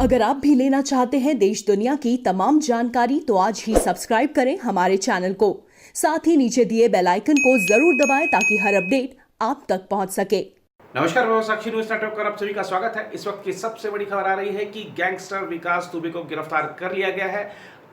अगर आप भी लेना चाहते हैं देश दुनिया की तमाम जानकारी तो आज ही सब्सक्राइब करें हमारे चैनल को। साथ ही नीचे दिए बेल आइकन को जरूर दबाएं ताकि हर अपडेट आप तक पहुंच सके। नमस्कार, मैं साक्षी न्यूज नेटवर्क पर आप सभी का स्वागत है। इस वक्त की सबसे बड़ी खबर आ रही है कि गैंगस्टर विकास दुबे को गिरफ्तार कर लिया गया है।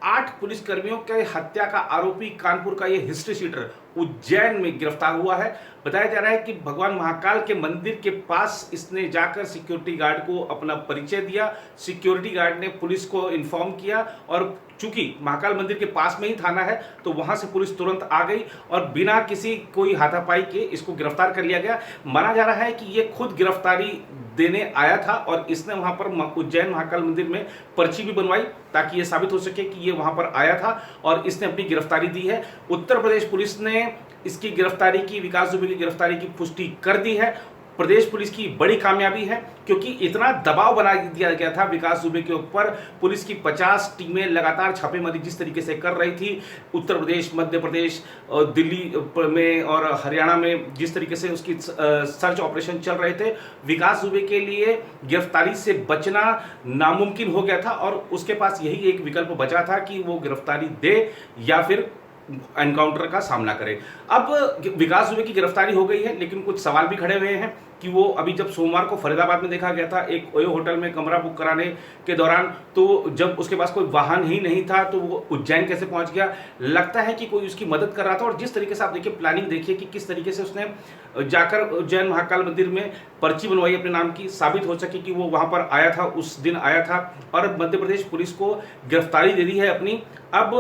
8 पुलिसकर्मियों के हत्या का आरोपी कानपुर का ये हिस्ट्री शीटर उज्जैन में गिरफ्तार हुआ है। बताया जा रहा है कि भगवान महाकाल के मंदिर के पास इसने जाकर सिक्योरिटी गार्ड को अपना परिचय दिया। सिक्योरिटी गार्ड ने पुलिस को इन्फॉर्म किया और चूंकि महाकाल मंदिर के पास में ही थाना है तो वहां से पुलिस तुरंत आ गई और बिना किसी कोई हाथापाई के इसको गिरफ्तार कर लिया गया। माना जा रहा है कि ये खुद गिरफ्तारी देने आया था और इसने वहां पर उज्जैन महाकाल मंदिर में पर्ची भी बनवाई ताकि ये साबित हो सके कि ये वहां पर आया था और इसने अपनी गिरफ्तारी दी है। उत्तर प्रदेश पुलिस ने इसकी गिरफ्तारी की, विकास दुबे की गिरफ्तारी की पुष्टि कर दी है। प्रदेश पुलिस की बड़ी कामयाबी है क्योंकि इतना दबाव बना दिया गया था विकास दुबे के ऊपर। पुलिस की 50 टीमें लगातार छापेमारी जिस तरीके से कर रही थी, उत्तर प्रदेश, मध्य प्रदेश, दिल्ली में और हरियाणा में जिस तरीके से उसकी सर्च ऑपरेशन चल रहे थे, विकास दुबे के लिए गिरफ्तारी से बचना नामुमकिन हो गया था और उसके पास यही एक विकल्प बचा था कि वो गिरफ्तारी दे या फिर एनकाउंटर का सामना करे। अब विकास दुबे की गिरफ्तारी हो गई है लेकिन कुछ सवाल भी खड़े हुए हैं कि वो अभी जब सोमवार को फरीदाबाद में देखा गया था एक ओयो होटल में कमरा बुक कराने के दौरान, तो जब उसके पास कोई वाहन ही नहीं था तो वो उज्जैन कैसे पहुंच गया। लगता है कि कोई उसकी मदद कर रहा था और जिस तरीके से आप देखिए, प्लानिंग देखिए कि किस तरीके से उसने जाकर उज्जैन महाकाल मंदिर में पर्ची बनवाई अपने नाम की, साबित हो सके कि वो वहां पर आया था, उस दिन आया था और मध्य प्रदेश पुलिस को गिरफ्तारी दे दी है अपनी। अब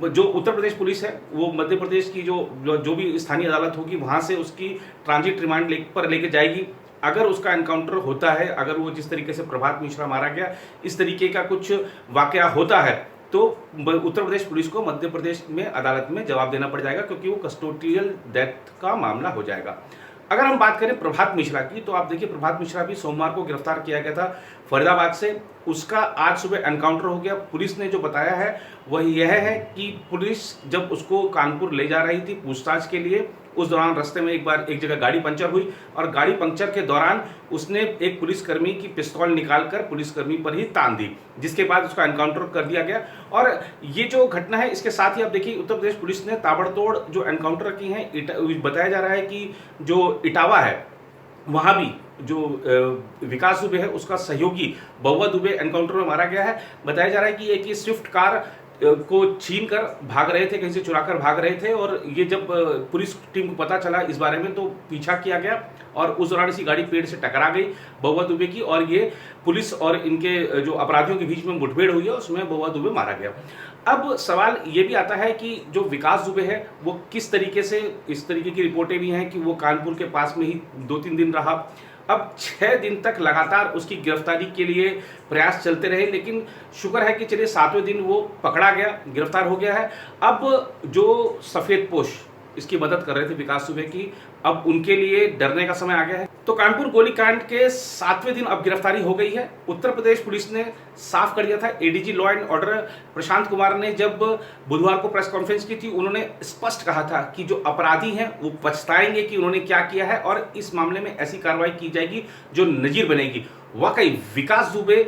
जो उत्तर प्रदेश पुलिस है वो मध्य प्रदेश की जो भी स्थानीय अदालत होगी वहां से उसकी ट्रांजिट रिमांड पर लेके जाएगी। अगर उसका एनकाउंटर होता है, अगर वो जिस तरीके से प्रभात मिश्रा मारा गया, इस तरीके का कुछ वाकया होता है तो उत्तर प्रदेश पुलिस को मध्य प्रदेश में अदालत में जवाब देना पड़ जाएगा क्योंकि वो कस्टोडियल डेथ का मामला हो जाएगा। अगर हम बात करें प्रभात मिश्रा की तो आप देखिए, प्रभात मिश्रा भी सोमवार को गिरफ्तार किया गया था फरीदाबाद से। उसका आज सुबह एनकाउंटर हो गया। पुलिस ने जो बताया है वह यह है कि पुलिस जब उसको कानपुर ले जा रही थी पूछताछ के लिए, उस दौरान रास्ते में एक जगह गाड़ी पंचर हुई और गाड़ी पंचर के दौरान उसने एक पुलिसकर्मी की पिस्तौल निकालकर पुलिसकर्मी पर ही तान दी, जिसके बाद उसका एनकाउंटर कर दिया गया। और ये जो घटना है इसके साथ ही आप देखिए, उत्तर प्रदेश पुलिस ने ताबड़तोड़ जो एनकाउंटर की हैं, बताया जा रहा है कि जो इटावा है वहां भी जो विकास दुबे है उसका सहयोगी बउआ दुबे एनकाउंटर में मारा गया है। बताया जा रहा है कि एक ये स्विफ्ट कार को छीन कर भाग रहे थे, कहीं से चुरा कर भाग रहे थे और ये जब पुलिस टीम को पता चला इस बारे में तो पीछा किया गया और उस दौरान इसी गाड़ी पेड़ से टकरा गई बउआ दुबे की और ये पुलिस और इनके जो अपराधियों के बीच में मुठभेड़ हुई है उसमें बउआ दुबे मारा गया। अब सवाल ये भी आता है कि जो विकास दुबे है वो किस तरीके से, इस तरीके की रिपोर्टें भी हैं कि वो कानपुर के पास में ही 2-3 दिन रहा। अब 6 दिन तक लगातार उसकी गिरफ्तारी के लिए प्रयास चलते रहे लेकिन शुक्र है कि चलिए 7वें दिन वो पकड़ा गया, गिरफ्तार हो गया है। अब जो सफेद पोश इसकी मदद कर रहे थे विकास दुबे की, अब उनके लिए डरने का समय आ गया है। तो कानपुर गोलीकांड के 7वें दिन अब गिरफ्तारी हो गई है। उत्तर प्रदेश पुलिस ने साफ कर दिया था। ADG law and order Prashant Kumar ने जब बुधवार को प्रेस कॉन्फ्रेंस की थी, उन्होंने स्पष्ट कहा था कि जो अपराधी हैं वो पछताएंगे कि उन्होंने क्या किया है और इस मामले में ऐसी कार्रवाई की जाएगी जो नजीर बनेगी। वाकई विकास दुबे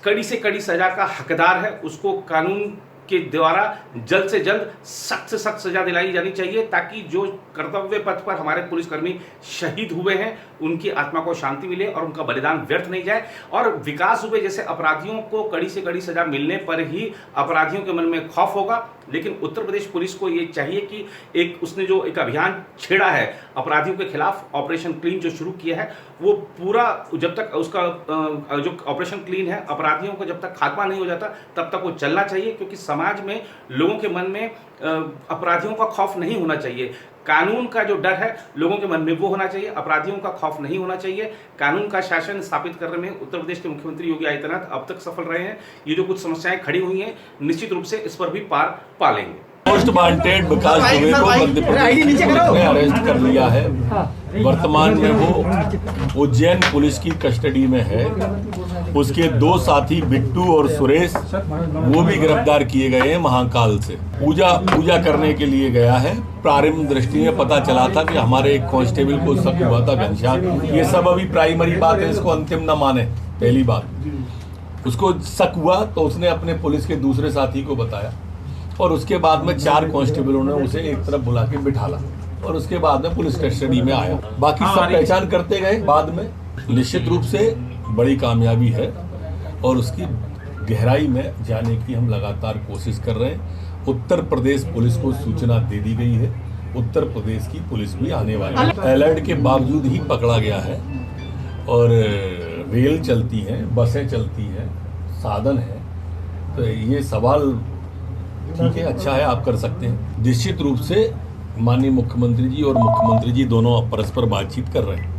कड़ी से कड़ी सजा का हकदार है, उसको कानून के द्वारा जल्द से जल्द सख्त से सख्त सजा दिलाई जानी चाहिए ताकि जो कर्तव्य पथ पर हमारे पुलिसकर्मी शहीद हुए हैं उनकी आत्मा को शांति मिले और उनका बलिदान व्यर्थ नहीं जाए। और विकास दुबे जैसे अपराधियों को कड़ी से कड़ी सजा मिलने पर ही अपराधियों के मन में खौफ होगा। लेकिन उत्तर प्रदेश पुलिस को ये चाहिए कि उसने जो एक अभियान छेड़ा है अपराधियों के खिलाफ, ऑपरेशन क्लीन जो शुरू किया है, वो पूरा जब तक उसका जो ऑपरेशन क्लीन है अपराधियों को जब तक खात्मा नहीं हो जाता तब तक वो चलना चाहिए क्योंकि समाज में लोगों के मन में अपराधियों का खौफ नहीं होना चाहिए। कानून का जो डर है लोगों के मन में वो होना चाहिए, अपराधियों का खौफ नहीं होना चाहिए। कानून का शासन स्थापित करने में उत्तर प्रदेश के मुख्यमंत्री योगी आदित्यनाथ अब तक सफल रहे हैं। ये जो कुछ समस्याएं खड़ी हुई हैं निश्चित रूप से इस पर भी पार पा लेंगे। मोस्ट वांटेड विकास दुबे को मध्य प्रदेश ने अरेस्ट कर लिया है। वर्तमान में वो उज्जैन पुलिस की कस्टडी में है। उसके 2 साथी बिट्टू और सुरेश वो भी गिरफ्तार किए गए हैं महाकाल से। पूजा करने के लिए गया है। प्रारंभिक दृष्टि में पता चला था कि हमारे एक कांस्टेबल को शक हुआ था, घनश्याम। ये सब अभी प्राइमरी बात है, इसको अंतिम न माने, पहली बात। उसको शक हुआ तो उसने अपने पुलिस के दूसरे साथी को बताया और उसके बाद में 4 कांस्टेबलों ने उसे एक तरफ बुला के बिठाला और उसके बाद में पुलिस कस्टडी में आया। बाकी सब पहचान करते गए बाद में। निश्चित रूप से बड़ी कामयाबी है और उसकी गहराई में जाने की हम लगातार कोशिश कर रहे हैं। उत्तर प्रदेश पुलिस को सूचना दे दी गई है, उत्तर प्रदेश की पुलिस भी आने वाली है। अलर्ट के बावजूद ही पकड़ा गया है और रेल चलती हैं, बसें चलती हैं, साधन है, तो ये सवाल ठीक है, अच्छा है, आप कर सकते हैं। निश्चित रूप से माननीय मुख्यमंत्री जी और मुख्यमंत्री जी दोनों परस्पर बातचीत कर रहे हैं।